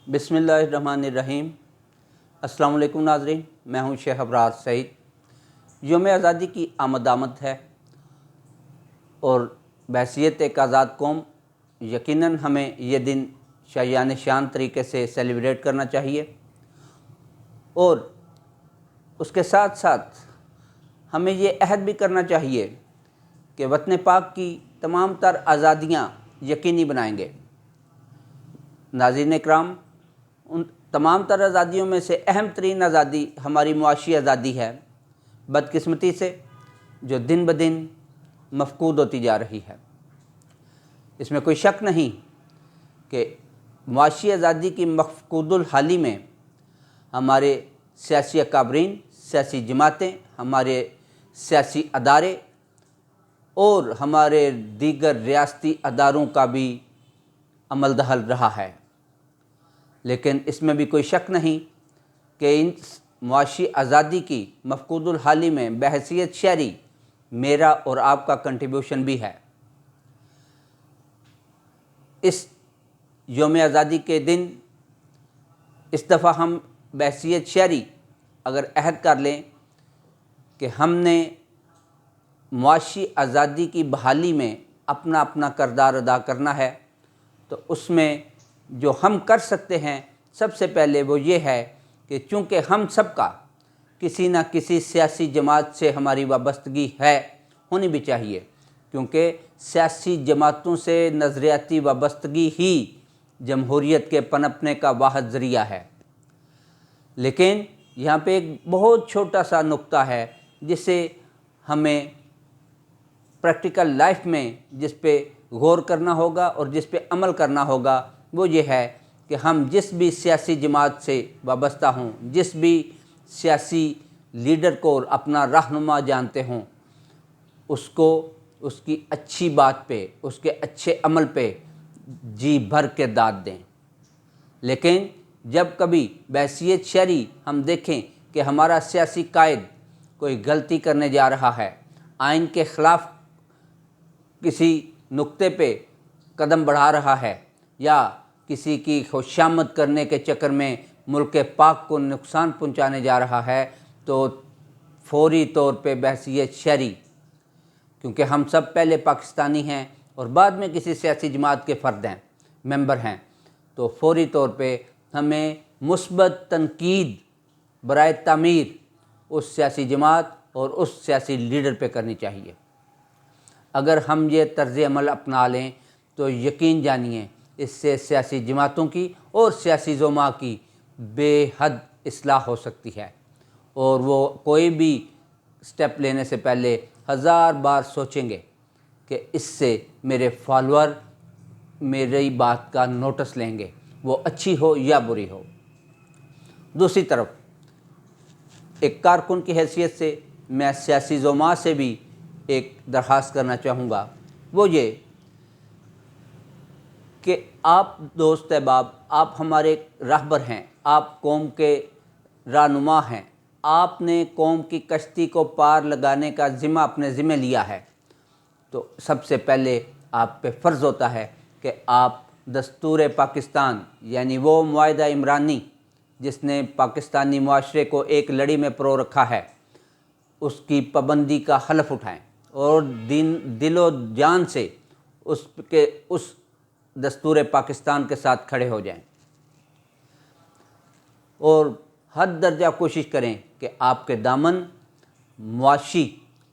बिस्मिल्लाहिर्रहमानिर्रहीम। अस्सलाम वालेकुम नाज़रीन, मैं हूं शेख अबरार सईद। यौम आज़ादी की आमद है और बहैसियत एक आज़ाद कौम यकीनन हमें ये दिन शायान शान तरीके से सेलिब्रेट करना चाहिए और उसके साथ साथ हमें ये अहद भी करना चाहिए कि वतन पाक की तमाम तर आज़ादियाँ यकीनी बनाएंगे। नाज़रीन इकराम, उन तमाम तर आज़ादियों में से अहम तरीन आज़ादी हमारी मुआशी आज़ादी है, बदकिस्मती से जो दिन ब दिन मफकूद होती जा रही है। इसमें कोई शक नहीं कि मुआशी आज़ादी की मफकूदुल हाली में हमारे सियासी अकाबरीन, सियासी जमातें, हमारे सियासी अदारे और हमारे दीगर रियासती अदारों का भी अमल दखल रहा है। लेकिन इसमें भी कोई शक नहीं कि इन मुआशी आज़ादी की मफकूदुल हाली में बहैसियत शहरी मेरा और आपका कंट्रीब्यूशन भी है। इस यौम आज़ादी के दिन इस दफ़ा हम बहैसियत शहरी अगर अहद कर लें कि हमने मुआशी आज़ादी की बहाली में अपना अपना किरदार अदा करना है, तो उसमें जो हम कर सकते हैं सबसे पहले वो ये है कि चूँकि हम सबका किसी न किसी सियासी जमात से हमारी वाबस्तगी है, होनी भी चाहिए, क्योंकि सियासी जमातों से नज़रियाती वाबस्तगी ही जमहूरियत के पनपने का वाहिद ज़रिया है। लेकिन यहाँ पे एक बहुत छोटा सा नुक्ता है जिसे हमें प्रैक्टिकल लाइफ में जिस पे गौर करना होगा और जिस पे अमल करना होगा। वो ये है कि हम जिस भी सियासी जमात से वाबस्ता हों, जिस भी सियासी लीडर को अपना रहनुमा जानते हों, उसको उसकी अच्छी बात पे, उसके अच्छे अमल पे जी भर के दाद दें। लेकिन जब कभी बहैसियत शहरी हम देखें कि हमारा सियासी कायद कोई गलती करने जा रहा है, आइन के ख़िलाफ़ किसी नुक्ते पे कदम बढ़ा रहा है या किसी की खुशामद करने के चक्कर में मुल्क पाक को नुकसान पहुंचाने जा रहा है, तो फौरी तौर पे बहैसियत शहरी, क्योंकि हम सब पहले पाकिस्तानी हैं और बाद में किसी सियासी जमात के फ़र्द हैं, मेंबर हैं, तो फौरी तौर पे हमें मुस्बत तनकीद बराए तामीर उस सियासी जमात और उस सियासी लीडर पे करनी चाहिए। अगर हम ये तर्ज़ अमल अपना लें तो यकीन जानिए इससे सियासी जमातों की और सियासी ज़ुमा की बेहद इस्लाह हो सकती है और वो कोई भी स्टेप लेने से पहले हज़ार बार सोचेंगे कि इससे मेरे फॉलोअर मेरी बात का नोटिस लेंगे, वो अच्छी हो या बुरी हो। दूसरी तरफ एक कारकुन की हैसियत से मैं सियासी ज़ुमा से भी एक दरख्वास्त करना चाहूँगा, वो ये कि आप दोस्त अहबाब, आप हमारे रहबर हैं, आप कौम के रहनुमा हैं, आपने कौम की कश्ती को पार लगाने का ज़िम्मा अपने ज़िम्मे लिया है, तो सबसे पहले आप पे फ़र्ज़ होता है कि आप दस्तूर पाकिस्तान यानी वो मुआहिदा इमरानी जिसने पाकिस्तानी मुआशरे को एक लड़ी में परो रखा है, उसकी पाबंदी का हलफ उठाएं और दिलो जान से उस दस्तूर पाकिस्तान के साथ खड़े हो जाएं और हद दर्जा कोशिश करें कि आपके दामन मुआशी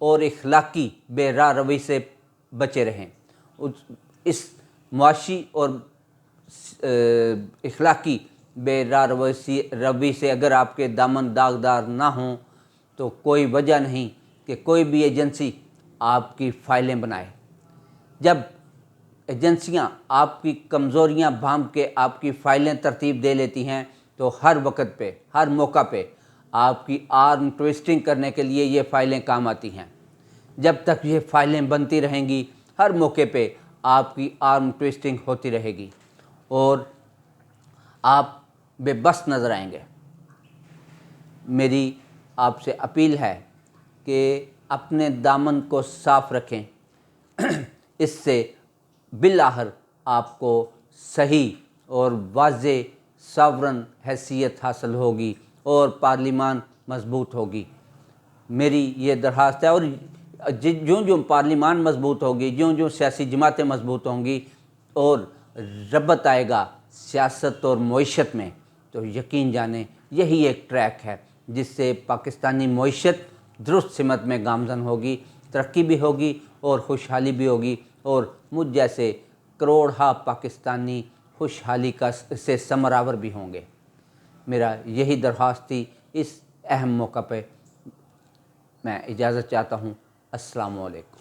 और इखलाकी बेराह रवी से बचे रहें। इस मुआशी और इखलाकी बेराह रवी से अगर आपके दामन दागदार ना हों तो कोई वजह नहीं कि कोई भी एजेंसी आपकी फ़ाइलें बनाए। जब एजेंसियां आपकी कमज़ोरियां भांप के आपकी फ़ाइलें तरतीब दे लेती हैं तो हर वक्त पे, हर मौका पे आपकी आर्म ट्विस्टिंग करने के लिए ये फ़ाइलें काम आती हैं। जब तक ये फ़ाइलें बनती रहेंगी, हर मौके पे आपकी आर्म ट्विस्टिंग होती रहेगी और आप बेबस नज़र आएंगे। मेरी आपसे अपील है कि अपने दामन को साफ़ रखें, इससे बिलाखिर आपको सही और वाज़े ساورن حیثیت حاصل ہوگی اور پارلیمان مضبوط ہوگی۔ میری یہ درخواست ہے، اور جوں پارلیمان مضبوط ہوگی، جوں سیاسی جماعتیں مضبوط ہوں گی اور ربط آئے گا سیاست اور معیشت میں، تو یقین جانیں یہی ایک ٹریک ہے جس سے پاکستانی معیشت درست سمت میں گامزن ہوگی، ترقی بھی ہوگی اور خوشحالی بھی ہوگی، اور مجھ جیسے کروڑہا پاکستانی خوشحالی سے ثمرآور بھی ہوں گے۔ میرا یہی درخواست تھی۔ اس اہم موقع پہ میں اجازت چاہتا ہوں۔ السلام علیکم۔